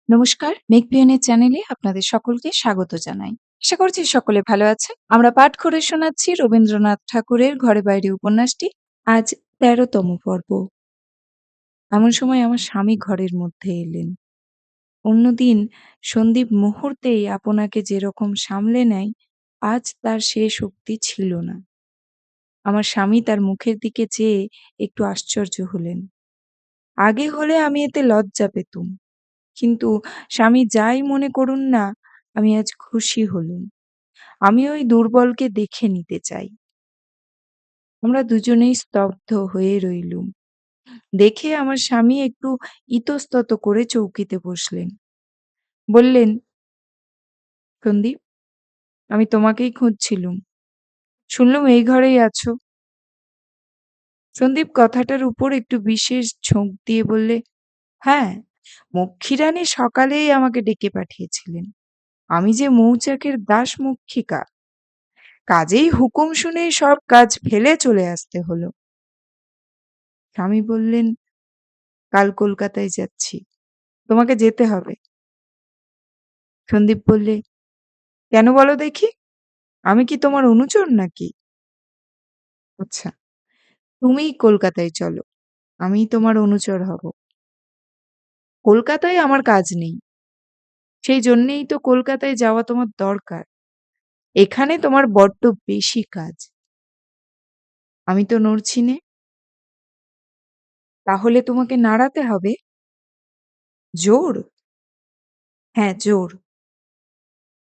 নমস্কার, মেঘবিহনের চ্যানেলে আপনাদের সকলকে স্বাগত জানাই। আশা করছি সকলে ভালো আছেন। আমরা পাঠ করে শোনাচ্ছি রবীন্দ্রনাথ ঠাকুরের ঘরে বাইরে উপন্যাসটি। আজ ১৩তম পর্ব। এমন সময় আমার স্বামী ঘরের মধ্যে এলেন। অন্যদিন সন্দীপ মুহূর্তেই আপনাকে যেরকম সামলে নেয়, আজ তার সে শক্তি ছিল না। আমার স্বামী তার মুখের দিকে চেয়ে একটু আশ্চর্য হলেন। আগে হলে আমি এতে লজ্জা পেতুম, কিন্তু স্বামী যাই মনে করুন না, আমি আজ খুশি হলুম। আমি ওই দুর্বলকে দেখে নিতে চাই। আমরা দুজনেই স্তব্ধ হয়ে রইলুম। দেখে আমার স্বামী একটু ইতস্তত করে চৌকিতে বসলেন। বললেন, সন্দীপ, আমি তোমাকেই খুঁজছিলুম। শুনলুম এই ঘরেই আছো। সন্দীপ কথাটার উপর একটু বিশেষ ঝোঁক দিয়ে বললে, হ্যাঁ, মক্ষীরানী সকালেই আমাকে ডেকে পাঠিয়েছিলেন। আমি যে মৌচাকের দাস মক্ষিকা, কাজেই হুকুম শুনেই সব কাজ ফেলে চলে আসতে হলো। স্বামী বললেন, কাল কলকাতায় যাচ্ছি, তোমাকে যেতে হবে। সন্দীপ বললে, কেন বলো দেখি, আমি কি তোমার অনুচর নাকি? আচ্ছা, তুমিই কলকাতায় চলো, আমি তোমার অনুচর হব। কলকাতায় আমার কাজ নেই, সেই জন্যেই তো কলকাতায় যাওয়া তোমার দরকার। এখানে তোমার বড্ড বেশি কাজ। আমি তো নড়ছি নে। তাহলে তোমাকে নাড়াতে হবে। জোর? হ্যাঁ, জোর।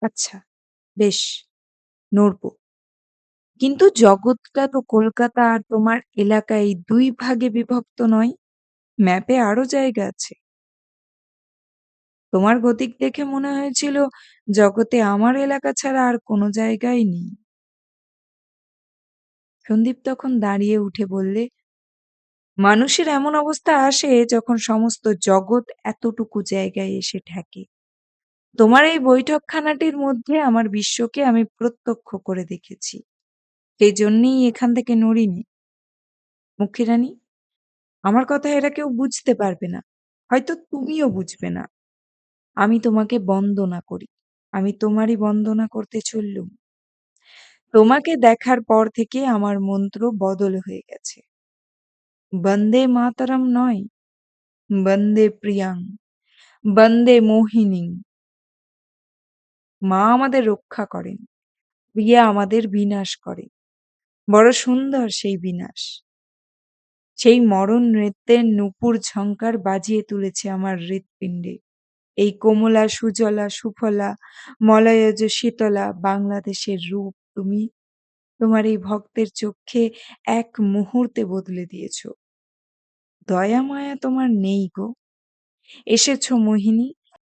আচ্ছা, বেশ, নড়বো। কিন্তু জগৎটা তো কলকাতা আর তোমার এলাকা এই দুই ভাগে বিভক্ত নয়। ম্যাপে আরো জায়গা আছে। তোমার গতিক দেখে মনে হয়েছিল জগতে আমার এলাকা ছাড়া আর কোনো জায়গাই নেই। সন্দীপ তখন দাঁড়িয়ে উঠে বললে, মানুষের এমন অবস্থা আসে যখন সমস্ত জগৎ এতটুকু জায়গায় এসে ঠেকে। তোমার এই বৈঠকখানাটির মধ্যে আমার বিশ্বকে আমি প্রত্যক্ষ করে দেখেছি। সেই জন্যেই এখান থেকে নড়িনি। মক্ষীরানী, আমার কথা এরা কেউ বুঝতে পারবে না, হয়তো তুমিও বুঝবে না। আমি তোমাকে বন্দনা করি। আমি তোমারই বন্দনা করতে চললুম। তোমাকে দেখার পর থেকে আমার মন্ত্র বদল হয়ে গেছে। বন্দে মাতরম নয়, বন্দে প্রিয়াং, বন্দে মোহিনীং। মা আমাদের রক্ষা করেন, প্রিয়া আমাদের বিনাশ করে। বড় সুন্দর সেই বিনাশ। সেই মরণ নৃত্যের নূপুর ঝংকার বাজিয়ে তুলেছে আমার হৃৎপিণ্ডে। এই কোমলা সুজলা সুফলা মলয়জ শীতলা বাংলাদেশের রূপ তুমি তোমার এই ভক্তের চক্ষে এক মুহূর্তে বদলে দিয়েছ। দয়া মায়া তোমার নেই গো। এসেছ মোহিনী,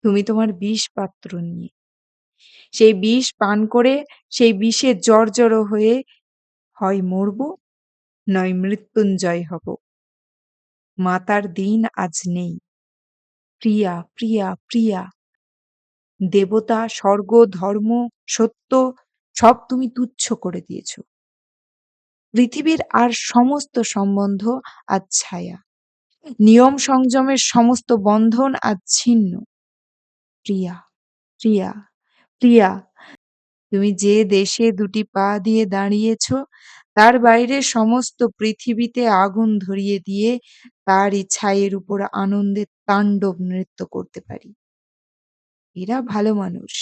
তুমি তোমার বিষ পাত্র নিয়ে। সেই বিষ পান করে সেই বিষে জর্জর হয়ে হয় মরব, নয় মৃত্যুঞ্জয় হব। মাতার দিন আজ নেই। প্রিয়া, প্রিয়া, প্রিয়া। দেবতা, স্বর্গ, ধর্ম, সত্য সব তুমি তুচ্ছ করে দিয়েছ। পৃথিবীর আর সমস্ত সম্বন্ধ আজ ছায়া। নিয়ম সংযমের সমস্ত বন্ধন আজ ছিন্ন। প্রিয়া, প্রিয়া, প্রিয়া। তুমি যে দেশে দুটি পা দিয়ে দাঁড়িয়েছ, তার বাইরে সমস্ত পৃথিবীতে আগুন ধরিয়ে দিয়ে তারই ছাইয়ের উপর আনন্দের তাণ্ডব নৃত্য করতে পারি। এরা ভালো মানুষ,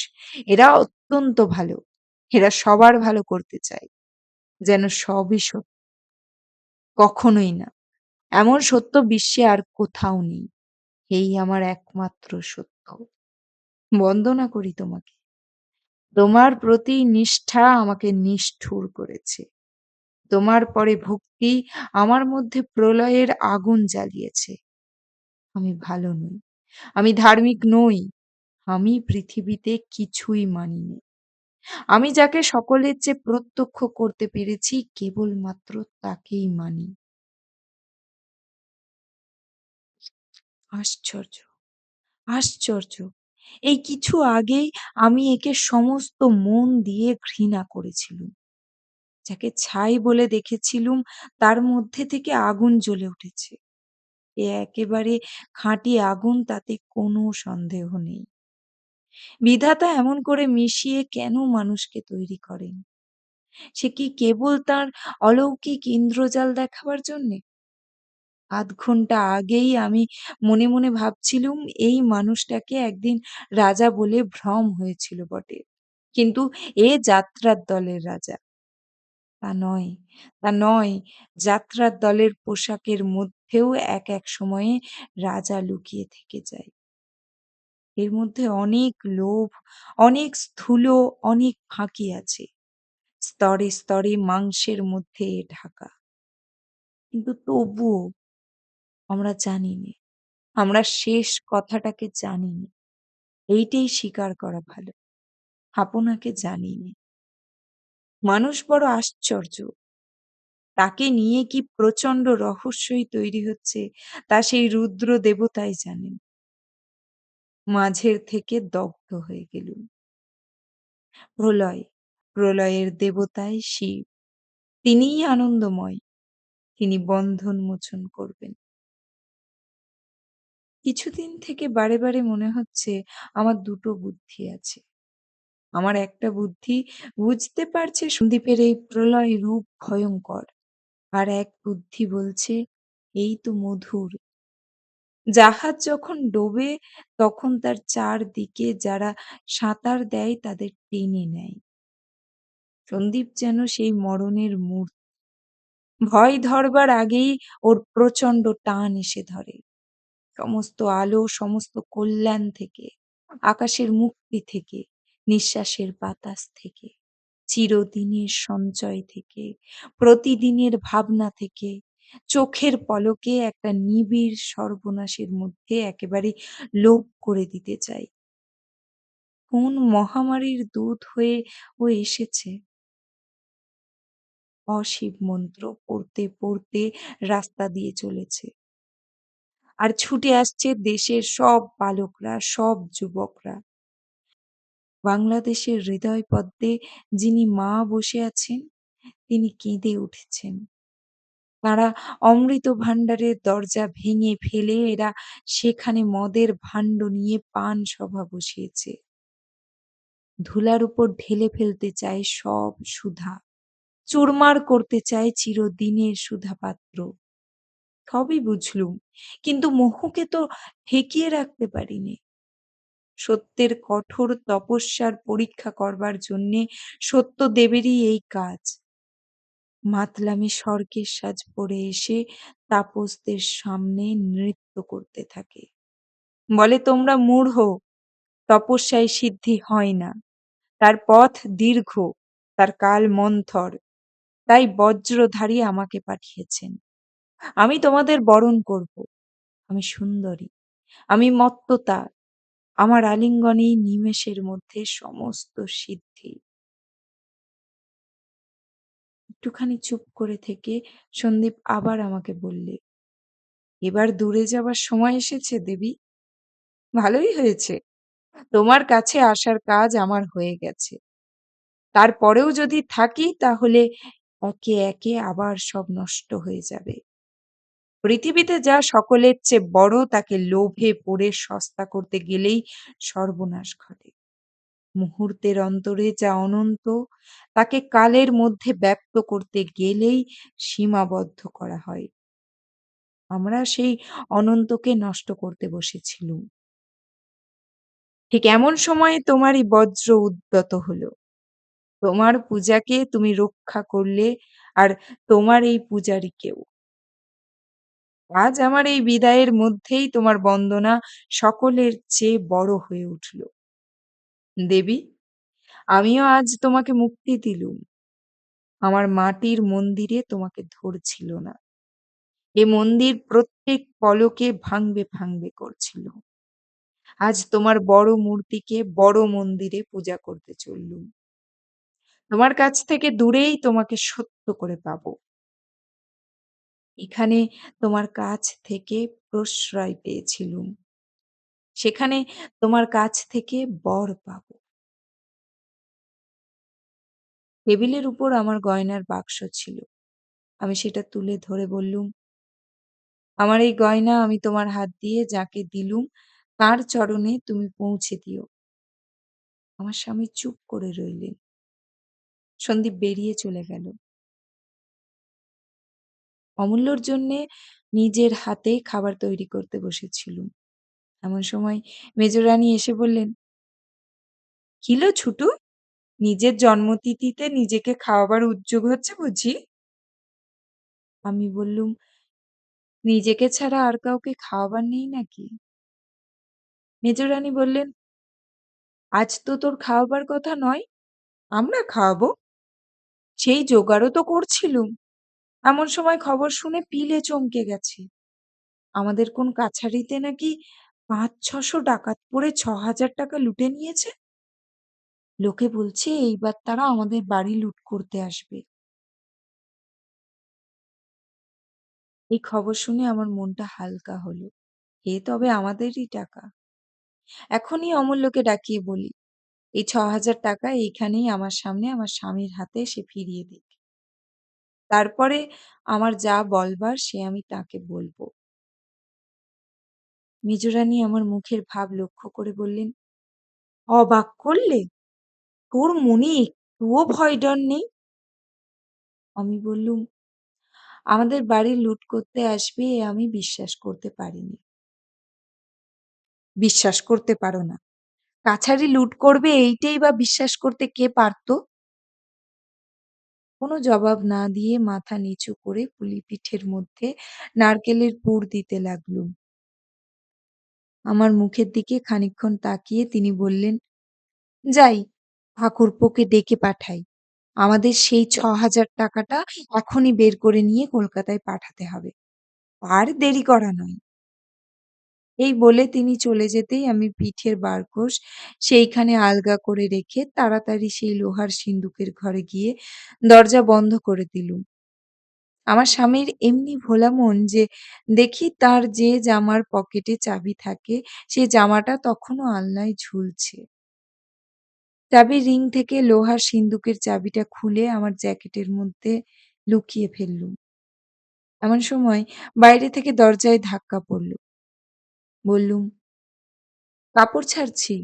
এরা অত্যন্ত ভালো। এরা সবার ভালো করতে চায়, যেন সবই সত্য। কখনোই না। এমন সত্য বিশ্বে আর কোথাও নেই। এই আমার একমাত্র সত্য। বন্দনা করি তোমাকে। তোমার প্রতি নিষ্ঠা আমাকে নিষ্ঠুর করেছে। তোমার পরে ভক্তি আমার মধ্যে প্রলয়ের আগুন জ্বালিয়েছে। আমি ভালো নই, আমি ধার্মিক নই, আমি পৃথিবীতে কিছুই মানি নে। আমি যাকে সকলের চেয়ে প্রত্যক্ষ করতে পেরেছি কেবলমাত্র তাকেই মানি। আশ্চর্য, আশ্চর্য! এই কিছু আগেই আমি একে সমস্ত মন দিয়ে ঘৃণা করেছিলুম। যাকে ছাই বলে দেখেছিলুম তার মধ্যে থেকে আগুন জ্বলে উঠেছে। এ একেবারে খাঁটি আগুন তাতে কোনো সন্দেহ নেই। বিধাতা এমন করে মিশিয়ে কেন মানুষকে তৈরি করেন? সে কি কেবল তাঁর অলৌকিক ইন্দ্রজাল দেখাবার জন্যে? আধ ঘন্টা আগেই আমি মনে মনে ভাবছিলুম এই মানুষটাকে একদিন রাজা বলে ভ্রম হয়েছিল বটে। কিন্তু এ যাত্রার দলের রাজা। তা নয়, তা নয়। যাত্রার দলের পোশাকের মধ্যেও এক সময়ে রাজা লুকিয়ে থেকে যায়। এর মধ্যে অনেক লোভ, অনেক স্থূল, অনেক ফাঁকি আছে। স্তরে, স্তরে মাংসের মধ্যে ঢাকা। কিন্তু তবুও আমরা জানি নে। আমরা শেষ কথাটাকে জানি নে। এইটেই স্বীকার করা ভালো। আপনাকে জানি নে। মানুষ বড় আশ্চর্য। তাকে নিয়ে কি প্রচণ্ড রহস্যই তৈরি হচ্ছে তা সেই রুদ্র দেবতাই জানেন। মাঝের থেকে দগ্ধ হয়ে গেলুম। প্রলয়, প্রলয়ের দেবতাই শিব। তিনিই আনন্দময়। তিনি বন্ধন মোচন করবেন। কিছুদিন থেকে বারে, বারে মনে হচ্ছে আমার দুটো বুদ্ধি আছে। আমার একটা বুদ্ধি বুঝতে পারছে সন্দীপের এই প্রলয় রূপ ভয়ঙ্কর। আর এক বুদ্ধি বলছে এই তো মধুর। জাহাজ যখন ডোবে তখন তার চারদিকে যারা সাঁতার দেয় তাদের টেনে নেয়। সন্দীপ যেন সেই মরণের মূর্তি। ভয় ধরবার আগেই ওর প্রচণ্ড টান এসে ধরে। সমস্ত আলো, সমস্ত কল্যাণ থেকে, আকাশের মুক্তি থেকে, নিঃশ্বাসের বাতাস থেকে, চিরদিনের সঞ্চয় থেকে, প্রতিদিনের ভাবনা থেকে, চোখের পলকে একটা নিবিড় সর্বনাশের মধ্যে একেবারে লোপ করে দিতে চাই। কোন মহামারীর দূত হয়ে ও এসেছে? অশিব মন্ত্র পড়তে, পড়তে রাস্তা দিয়ে চলেছে। আর ছুটে আসছে দেশের সব বালকরা, সব যুবকরা। বাংলাদেশের হৃদয়পদ্মে যিনি মা বসে আছেন, তিনি কেঁদে উঠেছেন। তাঁরা অমৃত ভাণ্ডারের দরজা ভেঙে ফেলে এরা সেখানে মদের ভাণ্ড নিয়ে পান সভা বসিয়েছে। ধুলার উপর ঢেলে ফেলতে চায় সব সুধা। চুরমার করতে চায় চিরদিনের সুধাপাত্র। সবই বুঝলুম, কিন্তু মোহকে তো ঠেকিয়ে রাখতে পারিনে। সত্যের কঠোর তপস্যার পরীক্ষা করবার জন্যে সত্যদেবেরই এই কাজ। মাতলামি স্বর্গের সাজ পরে এসে তাপসদের সামনে নৃত্য করতে থাকে। বলে তোমরা মূঢ়, তপস্যায় সিদ্ধি হয় না। তার পথ দীর্ঘ, তার কাল মন্থর। তাই বজ্রধারী আমাকে পাঠিয়েছেন। আমি তোমাদের বরণ করব। আমি সুন্দরী, আমি মত্ততা, আমার আলিঙ্গনেই নিমেষের মধ্যে সমস্ত সিদ্ধি। একটুখানি চুপ করে থেকে সন্দীপ আবার আমাকে বললে, এবার দূরে যাবার সময় এসেছে দেবী। ভালোই হয়েছে। তোমার কাছে আসার কাজ আমার হয়ে গেছে। তারপরেও যদি থাকি তাহলে একে একে আবার সব নষ্ট হয়ে যাবে। পৃথিবীতে যা সকলের চেয়ে বড় তাকে লোভে পড়ে সস্তা করতে গেলেই সর্বনাশ ঘটে। মুহূর্তের অন্তরে যা অনন্ত তাকে কালের মধ্যে ব্যক্ত করতে গেলেই সীমাবদ্ধ করা হয়। আমরা সেই অনন্তকে নষ্ট করতে বসেছিলুম। ঠিক এমন সময়ে তোমারই বজ্র উদ্যত হলো। তোমার পূজাকে তুমি রক্ষা করলে আর তোমার এই পূজারীকেও। আজ আমার এই বিদায়ের মধ্যেই তোমার বন্দনা সকলের চেয়ে বড় হয়ে উঠল। দেবী, আমিও আজ তোমাকে মুক্তি দিলুম। আমার মাটির মন্দিরে তোমাকে ধরছিল না। এ মন্দির প্রত্যেক পলকে ভাঙবে ভাঙবে করছিল। আজ তোমার বড় মূর্তিকে বড় মন্দিরে পূজা করতে চললুম। তোমার কাছ থেকে দূরেই তোমাকে সত্য করে পাব। এখানে তোমার কাছ থেকে প্রশ্রয় পেয়েছিলুম। সেখানে তোমার কাছ থেকে বর পাব। টেবিলের উপর আমার গয়নার বাক্স ছিল। আমি সেটা তুলে ধরে বললুম, আমার এই গয়না আমি তোমার হাত দিয়ে যাকে দিলুম তার চরণে তুমি পৌঁছে দিও।" আমার স্বামী চুপ করে রইলেন। সন্দীপ বেরিয়ে চলে গেল। অমূল্যর জন্যে নিজের হাতে খাবার তৈরি করতে বসেছিলুম। এমন সময় মেজোরানী এসে বললেন, "কি লো ছুটু, নিজের জন্মতিথিতে নিজেকে খাওয়াবার উদ্যোগ হচ্ছে বুঝি?" আমি বললুম, "নিজেকে ছাড়া আর কাউকে খাওয়াবার নেই নাকি?" মেজোরানী বললেন, "আজ তো তোর খাওয়াবার কথা নয়, আমরা খাওয়াবো। সেই জোগাড়ও তো করছিলুম। এমন সময় খবর শুনে পিলে চমকে গেছে। আমাদের কোন কাছারিতে নাকি ৫-৬০০ ডাকাত পড়ে ৬,০০০ টাকা লুটে নিয়েছে। লোকে বলছে এইবার তারা আমাদের বাড়ি লুট করতে আসবে।" এই খবর শুনে আমার মনটা হালকা হলো। এ তবে আমাদেরই টাকা। এখনই অমূল্যকে ডাকিয়ে বলি, এই ৬,০০০ টাকা এইখানেই আমার সামনে আমার স্বামীর হাতে সে ফিরিয়ে দিক। তারপরে আমার যা বলবার সে আমি তাকে বলব। মেজোরানী আমার মুখের ভাব লক্ষ্য করে বললেন, "অবাক করলে? তোর মনে একটুও ভয় ডর নেই?" আমি বললুম, "আমাদের বাড়ি লুট করতে আসবে এ আমি বিশ্বাস করতে পারিনি।" "বিশ্বাস করতে পারো না? কাছারি লুট করবে এইটেই বা বিশ্বাস করতে কে পারত?" কোনো জবাব না দিয়ে মাথা নিচু করে পুলি পিঠের মধ্যে নারকেলের পুর দিতে লাগলুম। আমার মুখের দিকে খানিকক্ষণ তাকিয়ে তিনি বললেন, "যাই, ঠাকুরপোকে ডেকে পাঠাই। আমাদের সেই ৬,০০০ টাকাটা এখনই বের করে নিয়ে কলকাতায় পাঠাতে হবে। আর দেরি করা নয়।" এই বলে তিনি চলে যেতেই আমি পিঠের বারকোশ সেইখানে আলগা করে রেখে তাড়াতাড়ি সেই লোহার সিন্দুকের ঘরে গিয়ে দরজা বন্ধ করে দিলুম। আমার স্বামীর এমনি ভোলা মন যে দেখি তার যে জামার পকেটে চাবি থাকে সে জামাটা তখনো আলনায় ঝুলছে। চাবির রিং থেকে লোহার সিন্দুকের চাবিটা খুলে আমার জ্যাকেটের মধ্যে লুকিয়ে ফেললুম। এমন সময় বাইরে থেকে দরজায় ধাক্কা পড়ল। বললুম, "কাপড় ছাড়ছি।"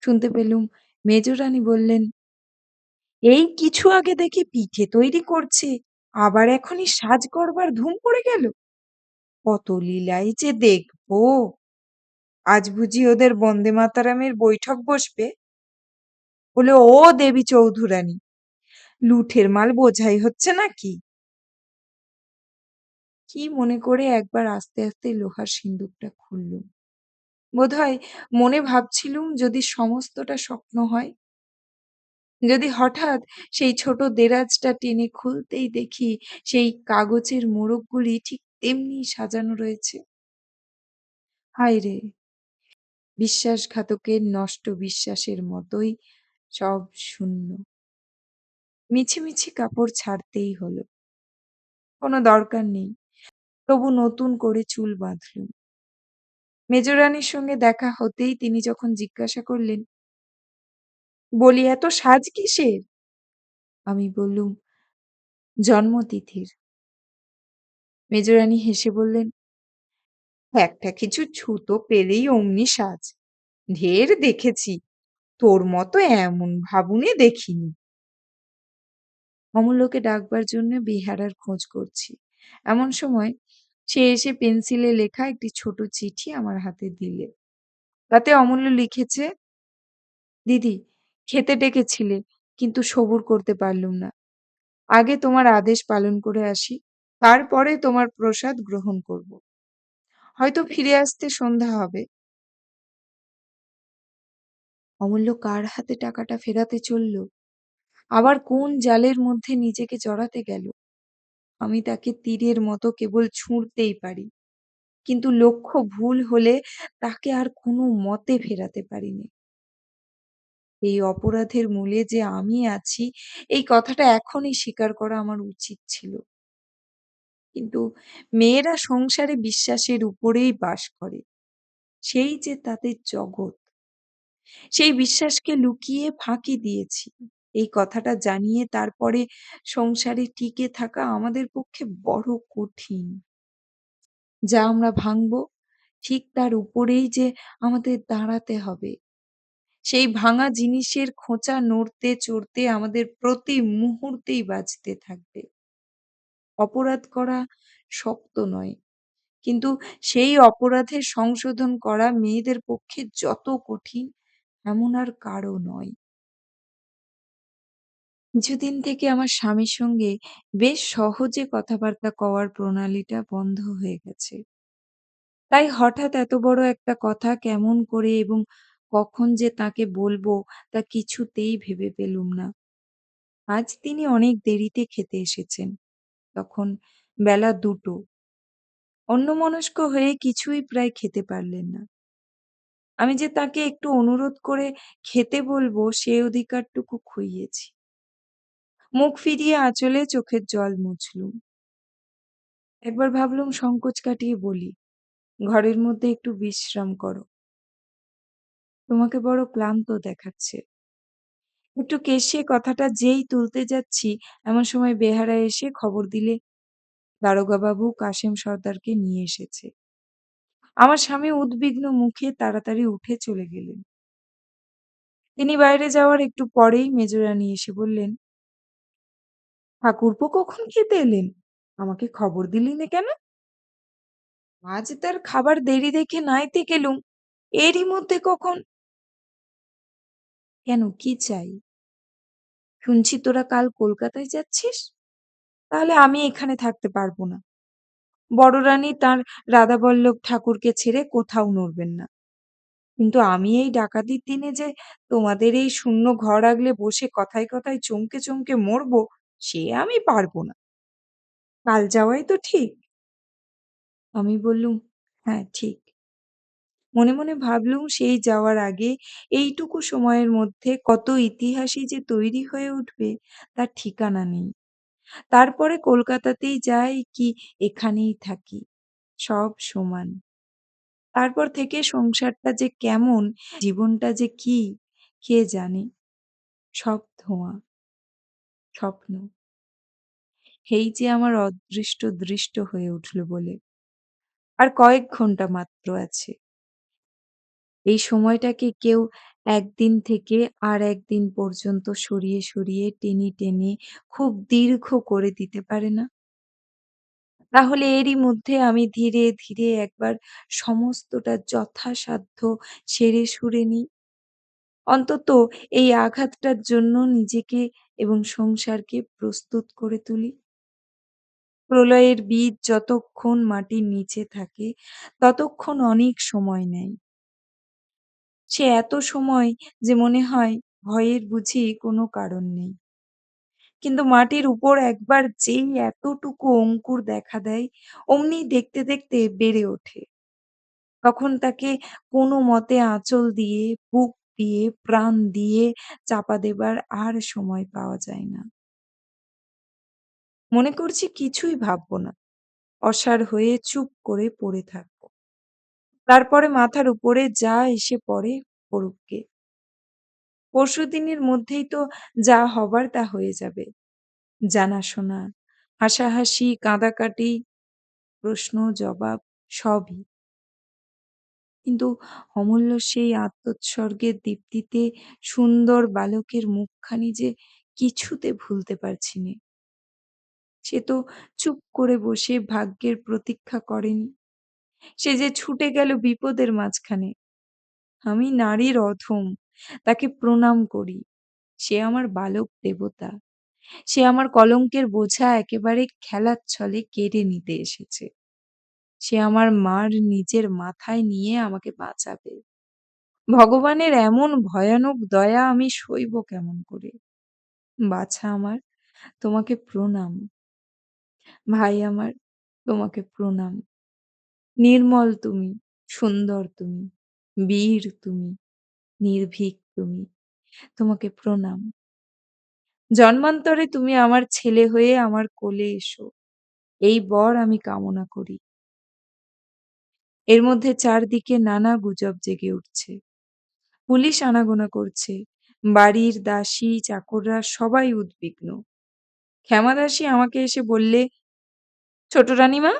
শুনতে পেলুম মেজোরানী বললেন, "এই কিছু আগে দেখি পিঠে তৈরি করছে, আবার এখনই সাজ করবার ধুম পড়ে গেল। কত লীলাই যে দেখবো! আজ বুঝি ওদের বন্দে মাতরমের বৈঠক বসবে? বলে, ও দেবী চৌধুরানী, লুঠের মাল বোঝাই হচ্ছে নাকি?" কি মনে করে একবার আস্তে আস্তে লোহার সিন্দুকটা খুললুম। বোধহয় মনে ভাবছিলুম যদি সমস্তটা স্বপ্ন হয়, যদি হঠাৎ সেই ছোট দেরাজটা টেনে খুলতেই দেখি সেই কাগজের মোড়কগুলি ঠিক তেমনি সাজানো রয়েছে। হায় রে! বিশ্বাসঘাতকের নষ্ট বিশ্বাসের মতোই সব শূন্য। মিছিমিছি কাপড় ছাড়তেই হলো। কোনো দরকার নেই। তবু নতুন করে চুল বাঁধলুম। মেজোরানীর সঙ্গে দেখা হতেই তিনি যখন জিজ্ঞাসা করলেন, বলি, "এত সাজ কিসের?" আমি বললুম, "জন্মতিথির।" মেজোরানী হেসে বললেন, "একটা কিছু ছুতো পেলেই অমনি সাজ। ঢের দেখেছি, তোর মতো এমন ভাবুনে দেখিনি।" অমূল্যকে ডাকবার জন্য বেহারার খোঁজ করছি। এমন সময় সে এসে পেন্সিলে লেখা একটি ছোট চিঠি আমার হাতে দিলে। তাতে অমূল্য লিখেছে, "দিদি, খেতে ডেকেছিলে, কিন্তু সবুর করতে পারলুম না। আগে তোমার আদেশ পালন করে আসি, তারপরে তোমার প্রসাদ গ্রহণ করব। হয়তো ফিরে আসতে সন্ধ্যা হবে।" অমূল্য কার হাতে টাকাটা ফেরাতে চলল, আবার কোন জালের মধ্যে নিজেকে জড়াতে গেল, আমি তাকে তীরের মতো কেবল ছুঁড়তেই পারি। কিন্তু লক্ষ্য ভুল হলে তাকে আর কোনো মতে ফেরাতে পারিনে। এই অপরাধের মূলে যে আমি আছি, এই কথাটা এখনই স্বীকার করা আমার উচিত ছিল। কিন্তু মেয়েরা সংসারে বিশ্বাসের উপরেই বাস করে। সেই যে তাদের জগৎ। সেই বিশ্বাসকে লুকিয়ে ফাঁকি দিয়েছি। এই কথাটা জানিয়ে তারপরে সংসারে টিকে থাকা আমাদের পক্ষে বড় কঠিন। যা আমরা ভাঙব, ঠিক তার উপরেই যে আমাদের দাঁড়াতে হবে। সেই ভাঙা জিনিসের খোঁচা নড়তে চড়তে আমাদের প্রতি মুহূর্তেই বাজতে থাকবে। অপরাধ করা শক্ত নয়। কিন্তু সেই অপরাধের সংশোধন করা মেয়েদের পক্ষে যত কঠিন, এমন আর কারো নয়। কিছুদিন থেকে আমার স্বামীর সঙ্গে বেশ সহজে কথাবার্তা কওয়ার প্রণালীটা বন্ধ হয়ে গেছে। তাই হঠাৎ এত বড় একটা কথা কেমন করে এবং কখন যে তাকে বলবো তা কিছুতেই ভেবে পেলুম না। আজ তিনি অনেক দেরিতে খেতে এসেছেন। তখন বেলা ২টো। অন্যমনস্ক হয়ে কিছুই প্রায় খেতে পারলেন না। আমি যে তাকে একটু অনুরোধ করে খেতে বলবো সে অধিকারটুকু খুইয়েছি। মুখ ফিরিয়ে আঁচলে চোখের জল মুছলুম। একবার ভাবলুম সংকোচ কাটিয়ে বলি, "ঘরের মধ্যে একটু বিশ্রাম করো। তোমাকে বড় ক্লান্ত দেখাচ্ছে।" একটু কেশিয়ে কথাটা যেই তুলতে যাচ্ছি এমন সময় বেহারা এসে খবর দিলে দারোগাবাবু কাশেম সর্দারকে নিয়ে এসেছে। আমার স্বামী উদ্বিগ্ন মুখে তাড়াতাড়ি উঠে চলে গেলেন। তিনি বাইরে যাওয়ার একটু পরেই মেজোরানী এসে বললেন, "ঠাকুরপো কখন খেতে এলেন? আমাকে খবর দিলি নে কেন?" আজ তার খাবার দেরি দেখে নাইতে গেলুম। এরই মধ্যে কখন? কেন কি চাই? শুনছি তোরা কাল কলকাতায় যাচ্ছিস? তাহলে আমি এখানে থাকতে পারবো না। বড়রানী তাঁর রাধাবল্লভ ঠাকুরকে ছেড়ে কোথাও নড়বেন না। কিন্তু আমি এই ডাকাতির দিনে যে তোমাদের এই শূন্য ঘর আগলে বসে কথায় কথায় চমকে চমকে মরবো, সে আমি পারবো না। কাল যাওয়াই তো ঠিক? আমি বললুম, "হ্যাঁ, ঠিক।" মনে মনে ভাবলুম সেই যাওয়ার আগে এইটুকু সময়ের মধ্যে কত ইতিহাসই যে তৈরি হয়ে উঠবে তার ঠিকানা নেই। তারপরে কলকাতাতেই যাই কি এখানেই থাকি, সব সমান। তারপর থেকে সংসারটা যে কেমন, জীবনটা যে কি, কে জানে? সব ধোঁয়া, স্বপ্ন। এই যে আমার অদৃষ্ট দৃষ্ট হয়ে উঠল বলে। আর কয়েক ঘন্টা মাত্র আছে। এই সময়টাকে কেউ একদিন থেকে আর একদিন পর্যন্ত সরিয়ে সরিয়ে টেনে টেনে খুব দীর্ঘ করে দিতে পারে না? তাহলে এরই মধ্যে আমি ধীরে ধীরে একবার সমস্তটা যথাসাধ্য সেরে সুরে নিই। অন্তত এই আঘাতটার জন্য নিজেকে এবং সংসারকে প্রস্তুত করে তুলি। প্রলয়ের বীজ যতক্ষণ মাটির নিচে থাকে ততক্ষণ অনেক সময় নেয়। সে এত সময় যে মনে হয় ভয়ের বুঝি কোনো কারণ নেই। কিন্তু মাটির উপর একবার যেই এতটুকু অঙ্কুর দেখা দেয়, অমনি দেখতে দেখতে বেড়ে ওঠে। তখন তাকে কোনো মতে আঁচল দিয়ে, বুক দিয়ে, প্রাণ দিয়ে চাপা দেবার আর সময় পাওয়া যায় না। মনে করছি কিছুই ভাবব না। অসাড় হয়ে চুপ করে পড়ে থাকব। তারপরে মাথার উপরে যা এসে পড়ে পড়ুকগে। পরশুদিনের মধ্যেই তো যা হবার তা হয়ে যাবে। জানাশোনা, হাসাহাসি, কাঁদাকাটি, প্রশ্ন জবাব সবই। কিন্তু অমূল্য সেই আত্মোৎসর্গের দীপ্তিতে সুন্দর বালকের মুখখানি যে কিছুতে ভুলতে পারছি নে। সে তো চুপ করে বসে ভাগ্যের প্রতীক্ষা করেনি। সে যে ছুটে গেল বিপদের মাঝখানে। আমি নারীর অধম, তাকে প্রণাম করি। সে আমার বালক দেবতা। সে আমার কলঙ্কের বোঝা একেবারে খেলার ছলে কেড়ে নিতে এসেছে। সে আমার মার নিজের মাথায় নিয়ে আমাকে বাঁচাবে। ভগবানের এমন ভয়ানক দয়া আমি সইব কেমন করে? বাছা আমার, তোমাকে প্রণাম। ভাই আমার, তোমাকে প্রণাম। নির্মল তুমি, সুন্দর তুমি, বীর তুমি, নির্ভীক তুমি। তোমাকে প্রণাম। জন্মান্তরে তুমি আমার ছেলে হয়ে আমার কোলে এসো। এই বর আমি কামনা করি। এর মধ্যে চারদিকে নানা গুজব জেগে উঠছে। পুলিশ আনাগোনা করছে। বাড়ির দাসী, চাকররা সবাই উদ্বিগ্ন। ক্ষেমাদাসী আমাকে এসে বললে, "ছোট রানীমা,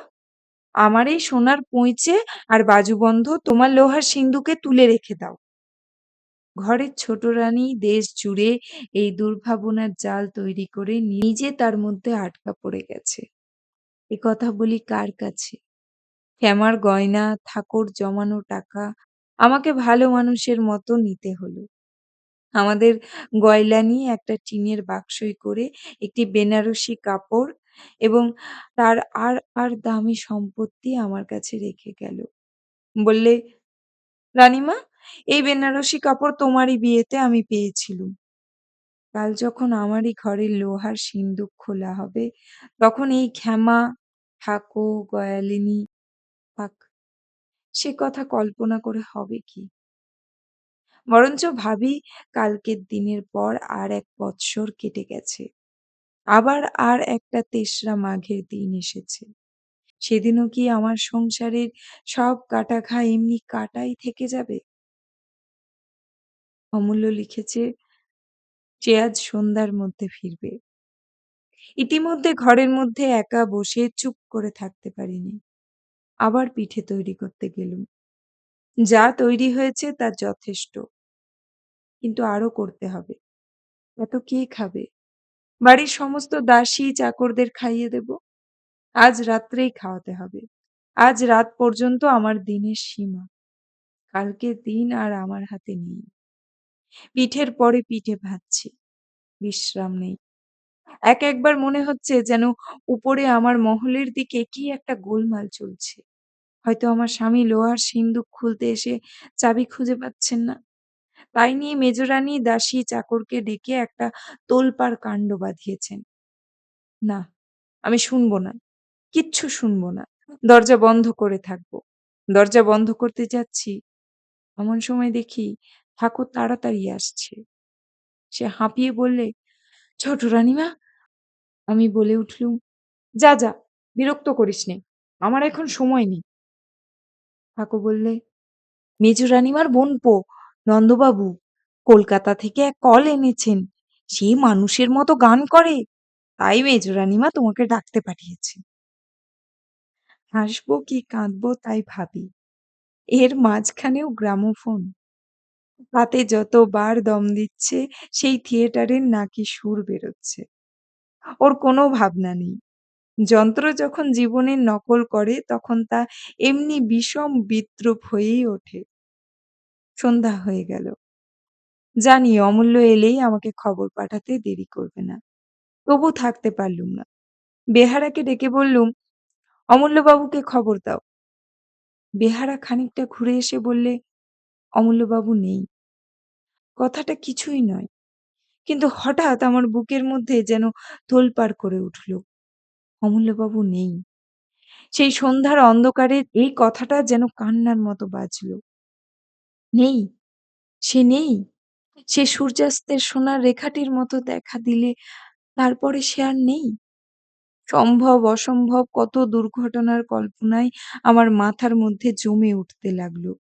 আমার এই সোনার পইচে আর বাজুবন্ধ তোমার লোহার সিন্দুকে তুলে রেখে দাও। ঘরের ছোট রানী দেশ জুড়ে এই দুর্ভাবনার জাল তৈরি করে নিজে তার মধ্যে আটকা পড়ে গেছে। একথা বলি কার কাছে? শ্যামার গয়না, ঠাকুর জমানো টাকা আমাকে ভালো মানুষের মতো নিতে হলো। আমাদের গয়লা নিয়ে একটা টিনের বাক্সয় করে একটি বেনারসি কাপড় এবং তার আর দামি সম্পত্তি আমার কাছে রেখে গেল। বললে, "রানীমা, এই বেনারসি কাপড় তোমারই বিয়েতে আমি পেয়েছিলুম। কাল যখন আমারই ঘরের লোহার সিন্দুক খোলা হবে, তখন এই ক্ষেমা, ঠাকো, গয়ালিনী থাক, সে কথা কল্পনা করে হবে কি? বরঞ্চ ভাবি কালকের দিনের পর আর ১ বৎসর কেটে গেছে। আবার আর একটা ৩রা মাঘের দিন এসেছে। সেদিনও কি আমার সংসারের সব কাটা ঘা এমনি কাটাই থেকে যাবে?" অমূল্য লিখেছে, সে আজ সন্ধ্যার মধ্যে ফিরবে। ইতিমধ্যে ঘরের মধ্যে একা বসে চুপ করে থাকতে পারিনি। আবার পিঠে তৈরি করতে গেলুম। যা তৈরি হয়েছে তা যথেষ্ট। কিন্তু আরো করতে হবে। এত কে খাবে? বাড়ির সমস্ত দাসী চাকরদের খাইয়ে দেব। আজ রাত্রেই খাওয়াতে হবে। আজ রাত পর্যন্ত আমার দিনের সীমা। কালকের দিন আর আমার হাতে নেই। পিঠের পরে পিঠে ভাজছি। বিশ্রাম নেই। একবার মনে হচ্ছে যেন উপরে আমার মহলের দিকে কি একটা গোলমাল চলছে। হয়তো আমার স্বামী লোহার সিন্দুক খুলতে এসে চাবি খুঁজে পাচ্ছেন না। তাই নিয়ে মেজরানী দাসী চাকরকে ডেকে একটা তোলপাড় কাণ্ড বাধিয়েছেন। না, আমি শুনব না। কিচ্ছু শুনব না। দরজা বন্ধ করে থাকব। দরজা বন্ধ করতে যাচ্ছি, এমন সময় দেখি ঠাকুর তাড়াতাড়ি আসছে। সে হাঁপিয়ে বললে, "ছোট রানীমা।" আমি বলে উঠলুম, "যা, যা, বিরক্ত করিস নে। আমার এখন সময় নেই।" ঠাকুর বললে, "মেজরানীমার বোনপো, নন্দবাবু, কলকাতা থেকে এক কল এনেছেন। সে মানুষের মতো গান করে। তাই মেজরানীমা তোমাকে ডাকতে পাঠিয়েছে।" হাসবো কি কাঁদবো তাই ভাবি। এর মাঝখানেও গ্রামোফোন। তাতে যতবার দম দিচ্ছে সেই থিয়েটারের নাকি সুর বেরোচ্ছে। ওর কোনো ভাবনা নেই। যন্ত্র যখন জীবনের নকল করে তখন তা এমনি বিষম বিদ্রূপ হয়েই ওঠে। সন্ধ্যা হয়ে গেল। জানি অমূল্য এলেই আমাকে খবর পাঠাতে দেরি করবে না। তবু থাকতে পারলুম না। বেহারাকে ডেকে বললুম, "অমূল্যবাবুকে খবর দাও।" বেহারা খানিকটা ঘুরে এসে বললে, "অমূল্যবাবু নেই।" কথাটা কিছুই নয়। কিন্তু হঠাৎ আমার বুকের মধ্যে যেন তোলপাড় করে উঠল। অমূল্যবাবু নেই। সেই সন্ধ্যার অন্ধকারে এই কথাটা যেন কান্নার মতো বাজল। নেই, সে নেই। সে সূর্যাস্তের সোনার রেখাটির মতো দেখা দিলে তারপরে সে আর নেই। সম্ভব অসম্ভব কত দুর্ঘটনার কল্পনায় আমার মাথার মধ্যে জমে উঠতে লাগল।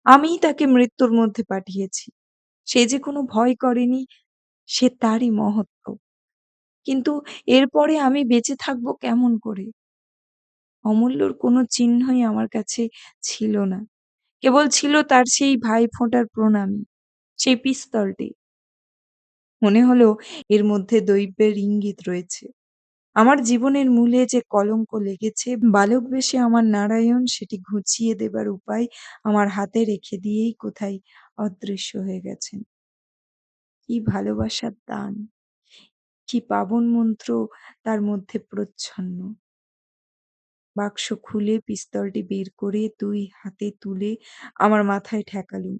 আমিই তাকে মৃত্যুর মধ্যে পাঠিয়েছি। সে যে কোনো ভয় করেনি, সে তারই মহত্ত্ব। কিন্তু এরপরে আমি বেঁচে থাকবো কেমন করে? অমূল্যর কোনো চিহ্নই আমার কাছে ছিল না। কেবল ছিল তার সেই ভাইফোঁটার প্রণামী, সেই পিস্তলটি। মনে হলো এর মধ্যে দৈবের ইঙ্গিত রয়েছে। আমার জীবনের মূলে যে কলঙ্ক লেগেছে, বালক বেশে আমার নারায়ণ সেটি ঘুচিয়ে দেবার উপায় আমার হাতে রেখে দিয়েই কোথায় অদৃশ্য হয়ে গেছেন। কি ভালোবাসার দান! কি পাবন মন্ত্র তার মধ্যে প্রচ্ছন্ন! বাক্স খুলে পিস্তলটি বের করে ২ হাতে তুলে আমার মাথায় ঠেকালুম।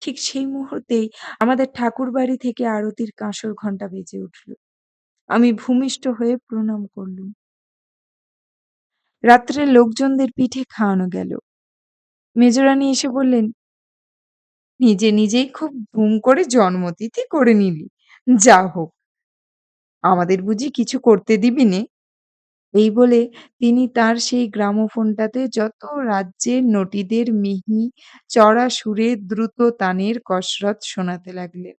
ঠিক সেই মুহূর্তেই আমাদের ঠাকুরবাড়ি থেকে আরতির কাঁসর ঘণ্টা বেজে উঠল। আমি ভূমিষ্ঠ হয়ে প্রণাম করলুম। রাত্রে লোকজনদের পিঠে খাওয়ানো গেল। মেজোরানী এসে বললেন, "নিজে নিজেই খুব ধুম করে জন্মতিথি করে নিলি। যা হোক, আমাদের বুঝি কিছু করতে দিবি নে?" এই বলে তিনি তাঁর সেই গ্রামোফোনটাতে যত রাজ্যের নটীদের মিহি চড়া সুরে দ্রুত তানের কসরত শোনাতে লাগলেন।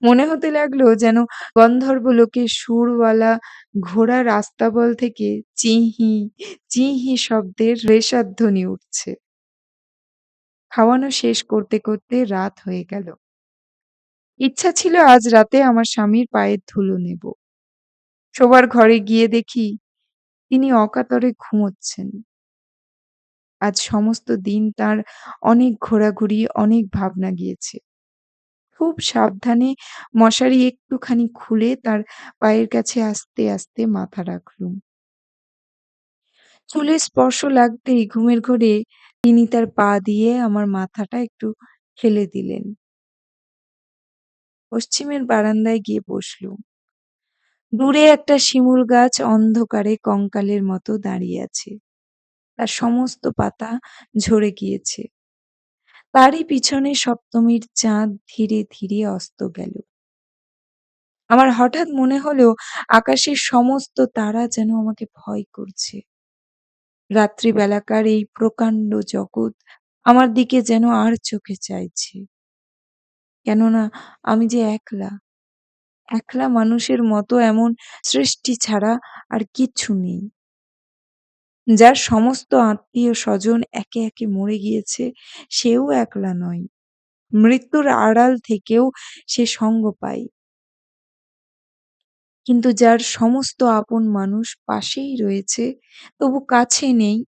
মনে হতে লাগলো যেন গন্ধর্ব লোকে সুরওয়ালা ঘোড়ার আস্তাবল থেকে চিঁ-হি, চিঁ-হি শব্দের রেশাধ্বনি উঠছে। খাওয়ানো শেষ করতে, করতে রাত হয়ে গেল। ইচ্ছা ছিল আজ রাতে আমার স্বামীর পায়ের ধুলো নেব। শোবার ঘরে গিয়ে দেখি তিনি অকাতরে ঘুমোচ্ছেন। আজ সমস্ত দিন তাঁর অনেক ঘোরাঘুরি, অনেক ভাবনা গিয়েছে। খুব সাবধানে মশারি একটুখানি খুলে তার পায়ের কাছে আস্তে, আস্তে মাথা রাখলুম। চুলের স্পর্শ লাগতেই ঘুমের ঘোরে তিনি তার পা দিয়ে আমার মাথাটা একটু হেলে দিলেন। পশ্চিমের বারান্দায় গিয়ে বসলুম। দূরে একটা শিমুল গাছ অন্ধকারে কঙ্কালের মতো দাঁড়িয়ে আছে। তার সমস্ত পাতা ঝরে গিয়েছে। তারই পিছনে সপ্তমীর চাঁদ ধীরে, ধীরে অস্ত গেল। আমার হঠাৎ মনে হলো আকাশের সমস্ত তারা যেন আমাকে ভয় করছে। রাত্রিবেলাকার এই প্রকাণ্ড জগৎ আমার দিকে যেন আর চোখে চাইছে। কেননা আমি যে একলা, একলা মানুষের মতো এমন সৃষ্টি ছাড়া আর কিচ্ছু নেই। যার সমস্ত আত্মীয়-স্বজন একে, একে মরে গিয়েছে, সেও একলা নয়। মৃত্যুর আড়াল থেকেও সে সঙ্গ পায়। কিন্তু যার সমস্ত আপন মানুষ পাশেই রয়েছে, তবু কাছে নেই,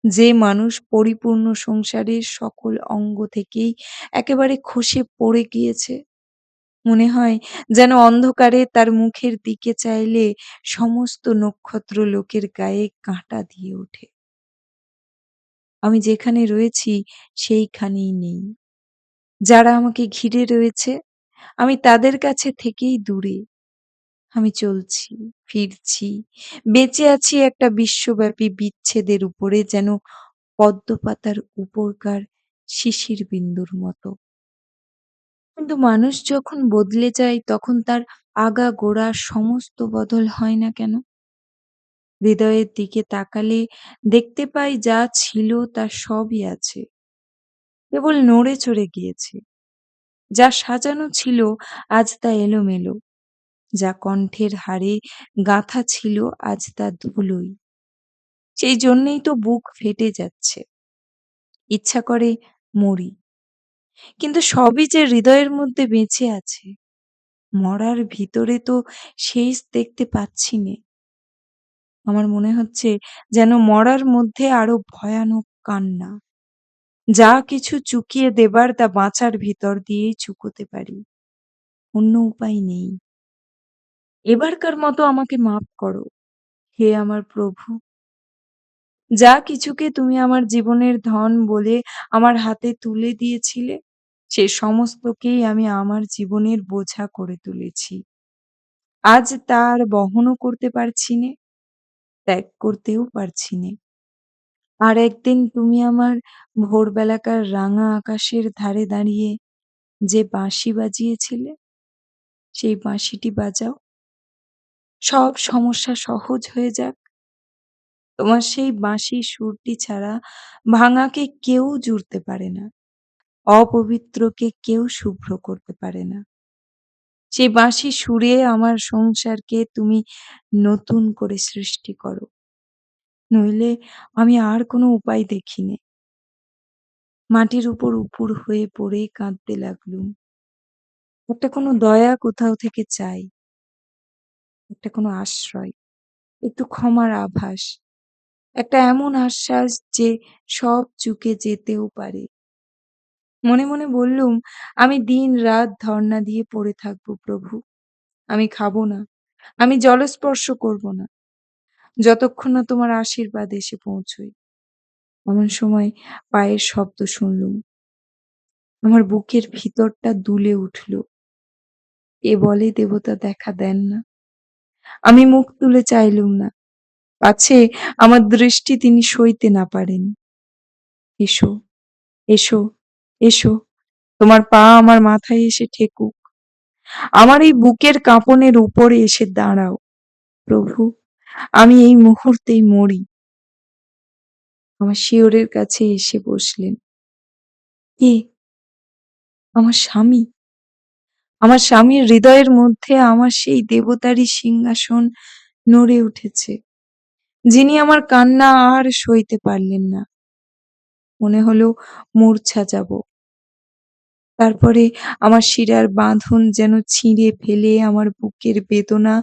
যে মানুষ পরিপূর্ণ সংসারের সকল অঙ্গ থেকেই একেবারে খসে পড়ে গিয়েছে, মনে হয় যেন অন্ধকারে তার মুখের দিকে চাইলে সমস্ত নক্ষত্রলোকের গায়ে কাঁটা দিয়ে ওঠে। আমি যেখানে রয়েছি সেইখানেই নেই। যারা আমাকে ঘিরে রয়েছে, আমি তাদের কাছে থেকেই দূরে। আমি চলছি, ফিরছি, বেঁচে আছি একটা বিশ্বব্যাপী বিচ্ছেদের উপরে যেন পদ্মপাতার উপরকার শিশির বিন্দুর মতো। কিন্তু মানুষ যখন বদলে যায় তখন তার আগাগোড়া সমস্ত বদল হয় না কেন? হৃদয়ের দিকে তাকালে দেখতে পাই যা ছিল তা সবই আছে। কেবল নড়ে চড়ে গিয়েছে। যা সাজানো ছিল আজ তা এলোমেলো। যা কণ্ঠের হাড়ে গাঁথা ছিল আজ তা ধুলোই। সেই জন্যেই তো বুক ফেটে যাচ্ছে। ইচ্ছা করে মরি। কিন্তু সবই যে হৃদয়ের মধ্যে বেঁচে আছে। মরার ভিতরে তো শেষ দেখতে পাচ্ছি নে। আমার মনে হচ্ছে যেন মরার মধ্যে আরো ভয়ানক কান্না। যা কিছু চুকিয়ে দেবার তা বাঁচার ভিতর দিয়েই চুকোতে পারি। অন্য উপায় নেই। এবারকার মতো আমাকে মাপ করো, হে আমার প্রভু। যা কিছুকে তুমি আমার জীবনের ধন বলে আমার হাতে তুলে দিয়েছিলে, সে সমস্তকেই আমি আমার জীবনের বোঝা করে তুলেছি। আজ তা আর বহনও করতে পারছি নে, ত্যাগ করতেও পারছি নে। আর একদিন তুমি আমার ভোরবেলাকার রাঙা আকাশের ধারে দাঁড়িয়ে যে বাঁশি বাজিয়েছিলে, সেই বাঁশিটি বাজাও। সব সমস্যা সহজ হয়ে যাক। তোমার সেই বাঁশির সুরটি ছাড়া ভাঙাকে কেউ জুড়তে পারে না। অপবিত্রকে কেউ শুভ্র করতে পারে না। সেই বাঁশির সুরে আমার সংসারকে তুমি নতুন করে সৃষ্টি করো। নইলে আমি আর কোনো উপায় দেখি নে। মাটির উপর উপুড় হয়ে পড়ে কাঁদতে লাগলুম। একটা কোনো দয়া কোথাও থেকে চাই, একটা কোনো আশ্রয়, একটু ক্ষমার আভাস, একটা এমন আশ্বাস যে সব চুকে যেতেও পারে। মনে, মনে বললুম, আমি দিন-রাত ধর্ণা দিয়ে পড়ে থাকব প্রভু। আমি খাবো না, আমি জলস্পর্শ করব না, যতক্ষণ না তোমার আশীর্বাদ এসে পৌঁছয়। এমন সময় পায়ের শব্দ শুনলুম। আমার বুকের ভিতরটা দুলে উঠল। এ বলে দেবতা দেখা দেন না। আমি মুখ তুলে চাইলুম না। পাছে আমার দৃষ্টি তিনি সইতে না পারেন। এসো, এসো, এসো, তোমার পা আমার মাথায় এসে ঠেকুক। আমার এই বুকের কাঁপনের উপরে এসে দাঁড়াও। প্রভু, আমি এই মুহূর্তেই মরি। আমার শিয়রের কাছে এসে বসলেন। কে? আমার স্বামী। আমার স্বামীর হৃদয়ের মধ্যে আমার সেই দেবতারই সিংহাসন নড়ে উঠেছে, যিনি আমার কান্না আর সইতে পারলেন না। মনে হলো মূর্ছা যাব। তারপরে আমার শিরার বাঁধন যেন ছিঁড়ে ফেলে আমার বুকের বেদনা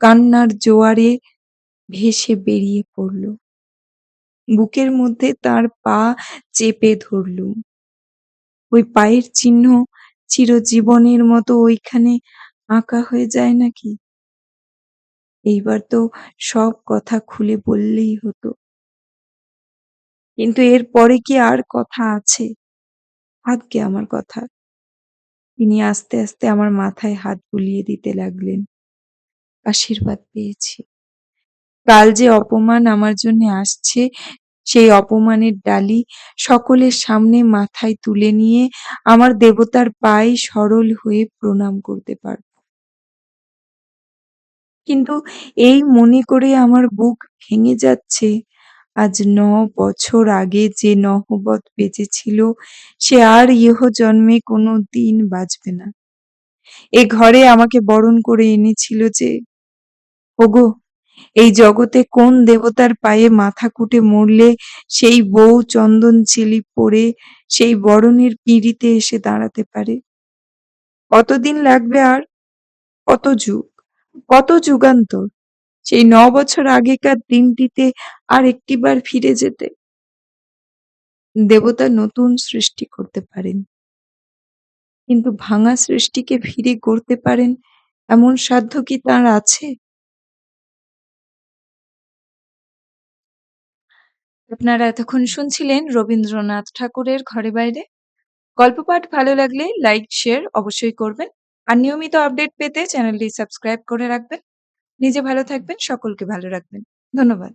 কান্নার জোয়ারে ভেসে বেরিয়ে পড়ল। বুকের মধ্যে তার পা চেপে ধরলুম। ওই পায়ের চিহ্ন চিরজীবনের মতো ওইখানে আঁকা হয়ে যায় নাকি? এইবার তো সব কথা খুলে বললেই হতো। কিন্তু এর পরে কি আর কথা আছে? থাকবে আমার কথা। তিনি আস্তে, আস্তে আমার মাথায় হাত বুলিয়ে দিতে লাগলেন। আশীর্বাদ পেয়েছি। কাল যে অপমান আমার জন্যে আসছে, সেই অপমানের ডালি সকলের সামনে মাথায় তুলে নিয়ে আমার দেবতার পায়ে সরল হয়ে প্রণাম করতে পারব। কিন্তু এই মনে করে আমার বুক ভেঙে যাচ্ছে, আজ ৯ বছর আগে যে নহবত বেঁচেছিল, সে আর ইহজন্মে কোনো দিন বাঁচবে না। এ ঘরে আমাকে বরণ করে এনেছিল যে, ওগো, এই জগতে কোন দেবতার পায়ে মাথা কুটে মরলে সেই বউ চন্দন চিলি পরে সেই বরণের পিঁড়িতে এসে দাঁড়াতে পারে? কতদিন লাগবে আর? কত যুগ? কত যুগান্তর? সেই ৯ বছর আগেকার দিনটিতে আর একটিবার ফিরে যেতে? দেবতা নতুন সৃষ্টি করতে পারেন, কিন্তু ভাঙা সৃষ্টিকে ফিরে গড়তে পারেন এমন সাধ্য কি তাঁর আছে? আপনারা এতক্ষণ শুনছিলেন রবীন্দ্রনাথ ঠাকুরের ঘরে বাইরে। গল্প পাঠ ভালো লাগলে লাইক, শেয়ার অবশ্যই করবেন। আর নিয়মিত আপডেট পেতে চ্যানেলটি সাবস্ক্রাইব করে রাখবেন। নিজে ভালো থাকবেন, সকলকে ভালো রাখবেন। ধন্যবাদ।